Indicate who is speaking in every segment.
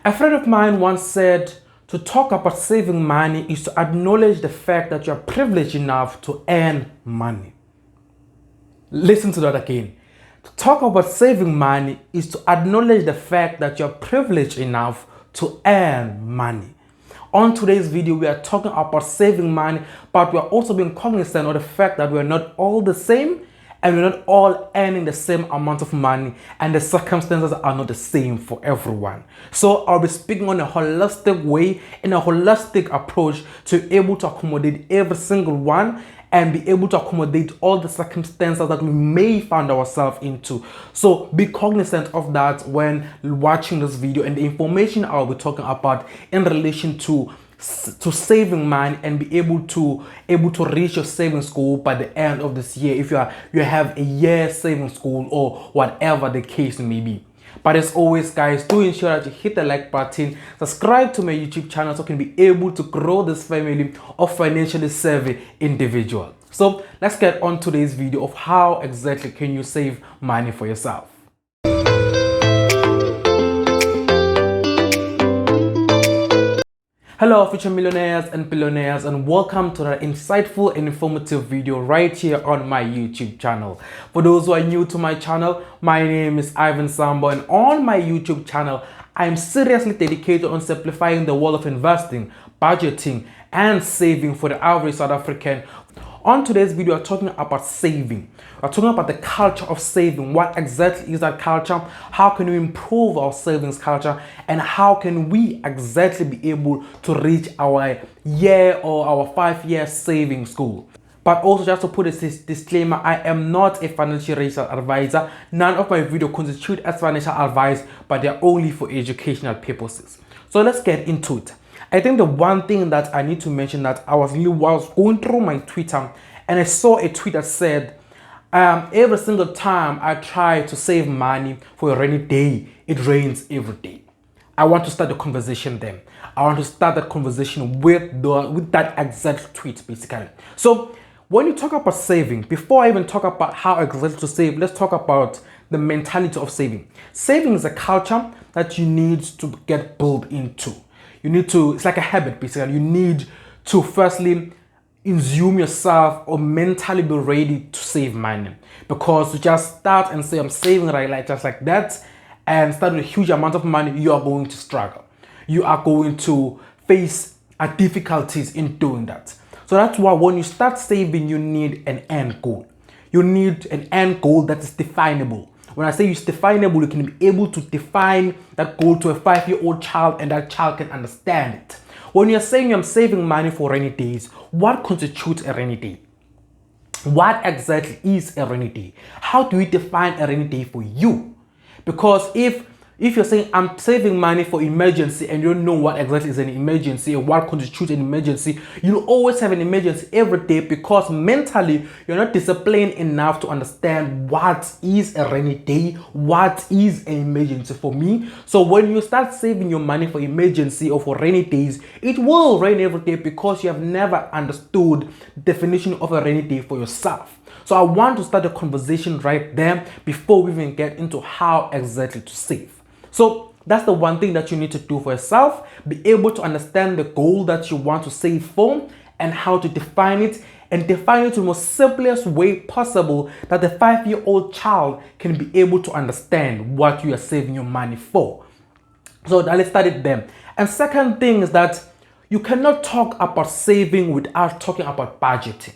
Speaker 1: A friend of mine once said, to talk about saving money is to acknowledge the fact that you are privileged enough to earn money. Listen to that again. To talk about saving money is to acknowledge the fact that you are privileged enough to earn money. On today's video, we are talking about saving money, but we are also being cognizant of the fact that we are not all the same and we're not all earning the same amount of money, and the circumstances are not the same for everyone. So I'll be speaking on a holistic way, in a holistic approach, to be able to accommodate every single one and be able to accommodate all the circumstances that we may find ourselves into. So be cognizant of that when watching this video, and the information I'll be talking about in relation to saving money and be able to reach your savings goal by the end of this year, if you have a year savings goal or whatever the case may be. But as always, guys, do ensure that you hit the like button, subscribe to my YouTube channel so I can be able to grow this family of financially savvy individuals. So let's get on today's video of how exactly can you save money for yourself. Hello future millionaires and billionaires, and welcome to an insightful and informative video right here on my YouTube channel. For those who are new to my channel, my name is Ivan Sambo, and on my YouTube channel I am seriously dedicated on simplifying the world of investing, budgeting and saving for the average South African. On today's video, we're talking about saving. We're talking about the culture of saving. What exactly is that culture? How can we improve our savings culture? And how can we exactly be able to reach our year or our 5-year savings goal? But also, just to put this disclaimer, I am not a financial advisor. None of my videos constitute as financial advice, but they're only for educational purposes. So let's get into it. I think the one thing that I need to mention, that I was going through my Twitter and I saw a tweet that said, every single time I try to save money for a rainy day, it rains every day. I want to start the conversation then. I want to start that conversation with that exact tweet, basically. So when you talk about saving, before I even talk about how exactly to save, let's talk about the mentality of saving. Saving is a culture that you need to get built into. You need to, it's like a habit basically. You need to firstly assume yourself or mentally be ready to save money, because to just start and say I'm saving just like that and start with a huge amount of money, you are going to struggle. You are going to face difficulties in doing that. So that's why when you start saving, you need an end goal. You need an end goal that is definable. When I say it's definable, you can be able to define that goal to a 5-year-old child, and that child can understand it. When you're saying I'm saving money for rainy days, what constitutes a rainy day? What exactly is a rainy day? How do we define a rainy day for you? Because if you're saying I'm saving money for emergency and you don't know what exactly is an emergency or what constitutes an emergency, you'll always have an emergency every day, because mentally you're not disciplined enough to understand what is a rainy day, what is an emergency for me. So when you start saving your money for emergency or for rainy days, it will rain every day because you have never understood the definition of a rainy day for yourself. So I want to start a conversation right there before we even get into how exactly to save. So that's the one thing that you need to do for yourself. Be able to understand the goal that you want to save for and how to define it, and define it in the most simplest way possible that the 5-year-old child can be able to understand what you are saving your money for. So let's start it there. And second thing is that you cannot talk about saving without talking about budgeting.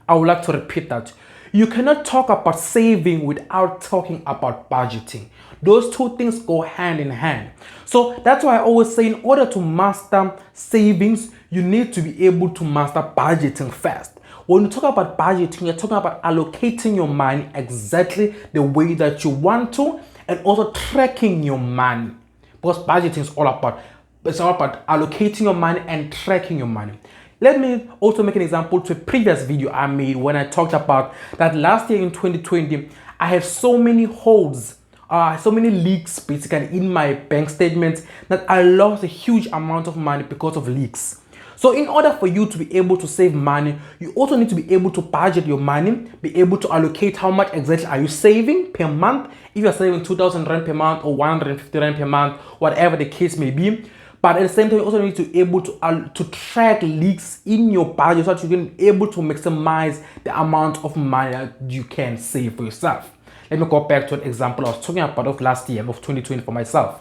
Speaker 1: I would like to repeat that. You cannot talk about saving without talking about budgeting. Those two things go hand in hand. So that's why I always say, in order to master savings, you need to be able to master budgeting first. When you talk about budgeting, you're talking about allocating your money exactly the way that you want to, and also tracking your money. Because budgeting is all about allocating your money and tracking your money. Let me also make an example to a previous video I made when I talked about that last year in 2020, I had so many holes, so many leaks basically in my bank statements that I lost a huge amount of money because of leaks. So in order for you to be able to save money, you also need to be able to budget your money, be able to allocate how much exactly are you saving per month. If you're saving 2,000 rand per month or 150 rand per month, whatever the case may be. But at the same time, you also need to be able to track leaks in your budget so that you can be able to maximize the amount of money that you can save for yourself. Let me go back to an example I was talking about of last year, of 2020 for myself.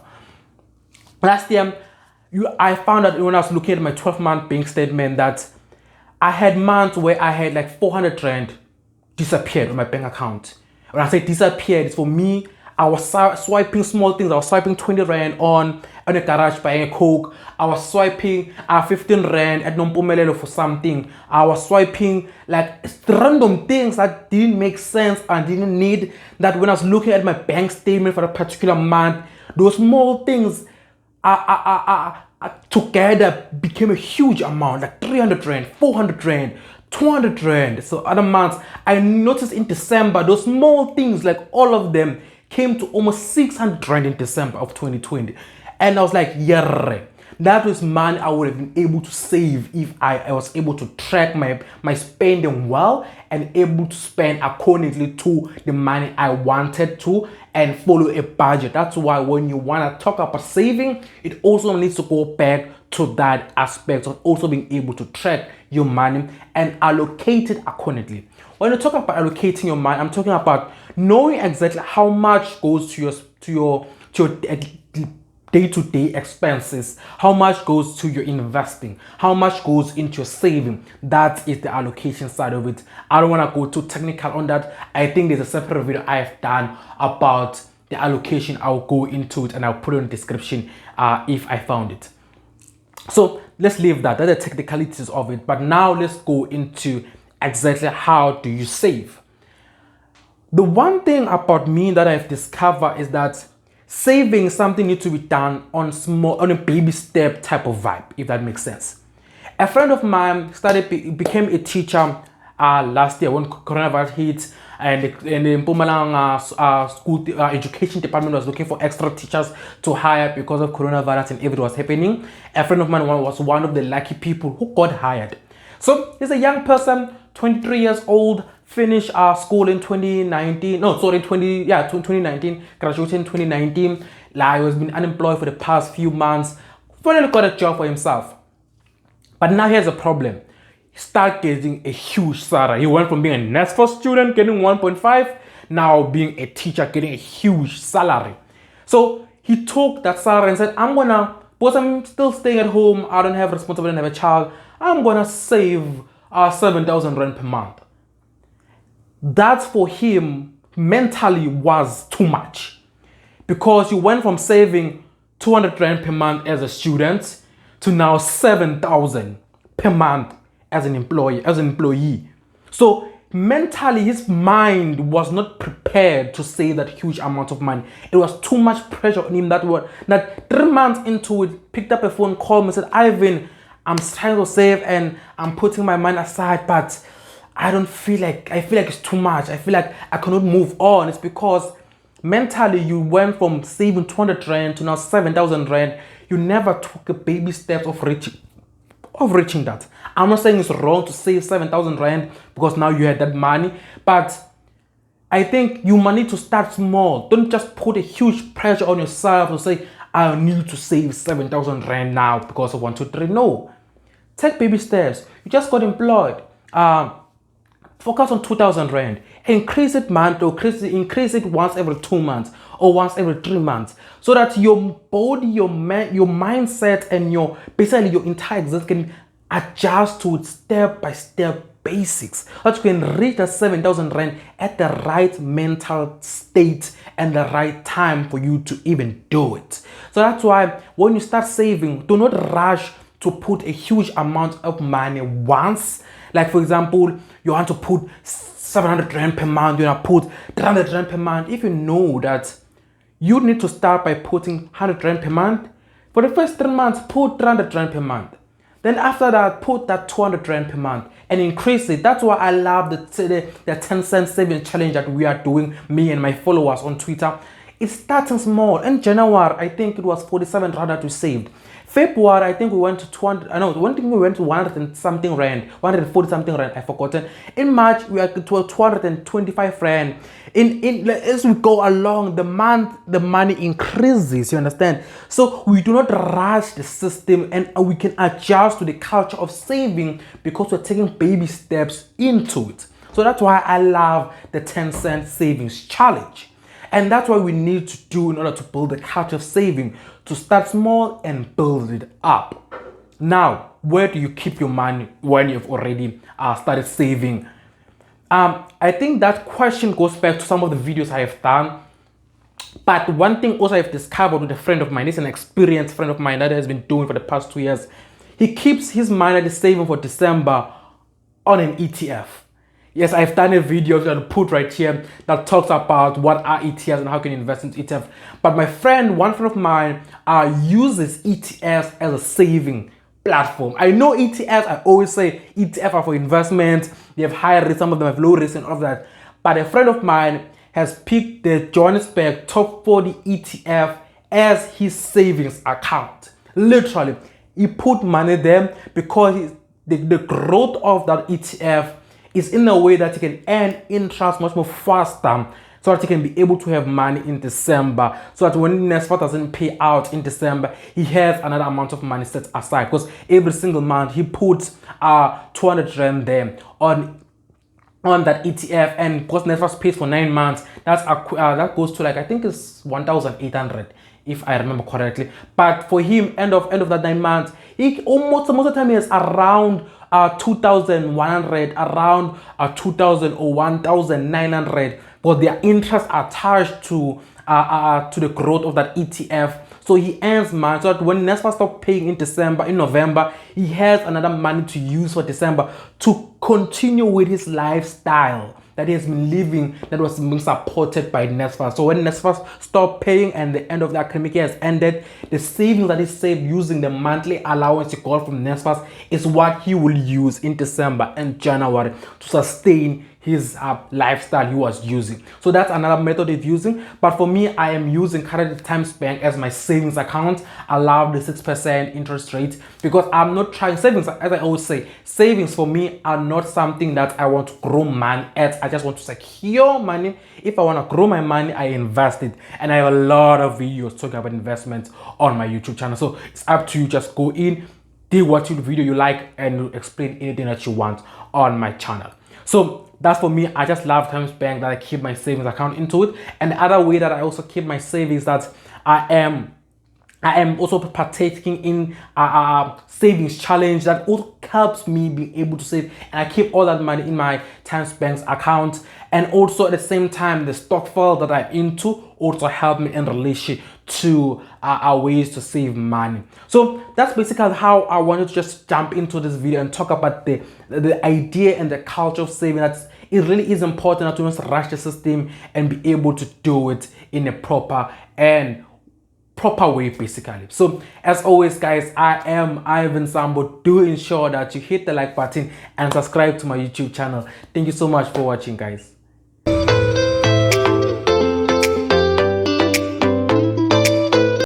Speaker 1: Last year, I found out when I was looking at my 12-month bank statement that I had months where I had like 400 rand disappeared on my bank account. When I say disappeared, it's for me, I was swiping small things. I was swiping 20 rand on a garage buying a Coke. I was swiping 15 rand at Nompumelelo for something. I was swiping like random things that didn't make sense and didn't need, that when I was looking at my bank statement for a particular month, those small things together became a huge amount, like 300 rand, 400 rand, 200 rand. So other months, I noticed in December, those small things, like all of them came to almost 600 rand in December of 2020. And I was like, yeah, that was money I would have been able to save if I was able to track my spending well and able to spend accordingly to the money I wanted to and follow a budget. That's why when you want to talk about saving, it also needs to go back to that aspect of also being able to track your money and allocate it accordingly. When you talk about allocating your money, I'm talking about knowing exactly how much goes to your day-to-day expenses, how much goes to your investing, how much goes into your saving. That is the allocation side of it. I don't want to go too technical on that. I think there's a separate video I've done about the allocation. I'll go into it and I'll put it in the description if I found it. So let's leave that. That's the technicalities of it. But now let's go into exactly how do you save. The one thing about me that I've discovered is that saving something needs to be done on a baby step type of vibe, if that makes sense. A friend of mine became a teacher last year when coronavirus hit, and the Mpumalanga school education department was looking for extra teachers to hire because of coronavirus and everything was happening. A friend of mine was one of the lucky people who got hired. So he's a young person, 23 years old, finished school in 2019. No, sorry, 2019. Graduated in 2019. Like, he has been unemployed for the past few months. Finally got a job for himself. But now here's a problem. He started getting a huge salary. He went from being a NSFAS student, getting 1.5, now being a teacher, getting a huge salary. So he took that salary and said, because I'm still staying at home, I don't have responsibility, I don't have a child, I'm gonna save 7,000 rand per month. That for him mentally was too much, because you went from saving 200 rand per month as a student to now 7,000 per month as an employee. So mentally, his mind was not prepared to save that huge amount of money. It was too much pressure on him. That 3 months into it, picked up a phone, called me, said, Ivan, I'm trying to save and I'm putting my money aside, but I feel like it's too much. I feel like I cannot move on. It's because mentally you went from saving 200 rand to now 7,000 rand. You never took a baby steps of reaching that. I'm not saying it's wrong to save 7,000 rand because now you had that money, but I think you might need to start small. Don't just put a huge pressure on yourself to say, I need to save 7,000 rand now because of 1, 2, 3. No. Take baby steps. You just got employed. Focus on 2,000 rand. Increase it month or increase it once every 2 months or once every 3 months, so that your body, your mindset, and basically your entire existence can adjust to step-by-step basics, so that you can reach that 7,000 rand at the right mental state and the right time for you to even do it. So that's why when you start saving, do not rush to put a huge amount of money once. Like, for example, you want to put 700 rand per month, you want to put 300 rand per month. If you know that you need to start by putting 100 rand per month, for the first 3 months, put 300 rand per month. Then after that, put that 200 rand per month and increase it. That's why I love the 10 cent saving challenge that we are doing, me and my followers on Twitter. It's starting small. In January, I think it was 47 rand that we saved. February, I think we went to 200. I know one thing we went to 100 and something rand, 140 something rand. I forgotten. In March, we are to 225 rand. As we go along, the money increases. You understand? So we do not rush the system, and we can adjust to the culture of saving because we're taking baby steps into it. So that's why I love the 10 cent savings challenge. And that's what we need to do in order to build a culture of saving, to start small and build it up. Now, where do you keep your money when you've already started saving? I think that question goes back to some of the videos I have done. But one thing also I've discovered with a friend of mine, it's an experienced friend of mine that has been doing for the past 2 years. He keeps his money that is saving for December on an ETF. Yes, I've done a video that I'll put right here that talks about what are ETFs and how can you invest in ETF. But one friend of mine, uses ETFs as a saving platform. I know ETFs, I always say ETF are for investment. They have high risk, some of them have low risk and all of that. But a friend of mine has picked the Johannesburg Top 40 ETF as his savings account. Literally, he put money there because the growth of that ETF is in a way that he can earn interest much more faster, so that he can be able to have money in December, so that when NSFAS doesn't pay out in December, he has another amount of money set aside, because every single month he puts 200 rand there on that ETF, and because NSFAS pays for 9 months, that goes to, like, I think it's 1,800 if I remember correctly. But for him, end of that 9 months, he most of the time he has around 2,100, around 2,000 or 1,900, but their interests are attached to the growth of that ETF. So he earns money, so that when NSFAS stops paying in November, he has another money to use for December to continue with his lifestyle that he has been living, that was being supported by NSFAS. So when NSFAS stopped paying and the end of the academic year has ended, the savings that he saved using the monthly allowance he got from NSFAS is what he will use in December and January to sustain his lifestyle he was using. So that's another method of using. But for me, I am using currently TimesBank as my savings account. I love the 6% interest rate because I'm not trying savings. As I always say, savings for me are not something that I want to grow money at. I just want to secure money. If I want to grow my money, I invest it. And I have a lot of videos talking about investments on my YouTube channel. So it's up to you. Just go in, watch the video you like, and explain anything that you want on my channel. So that's for me. I just love TimesBank, that I keep my savings account into it. And the other way that I also keep my savings, that I am also partaking in a savings challenge that also helps me be able to save, and I keep all that money in my TimesBank account. And also at the same time, the stokvel that I'm into also help me in relation to ways to save money. So that's basically how I wanted to just jump into this video and talk about the idea and the culture of saving. It really is important not to just rush the system and be able to do it in a proper way, basically. So as always, guys, I am Ivan Sambo. Do ensure that you hit the like button and subscribe to my YouTube channel. Thank you so much for watching, guys.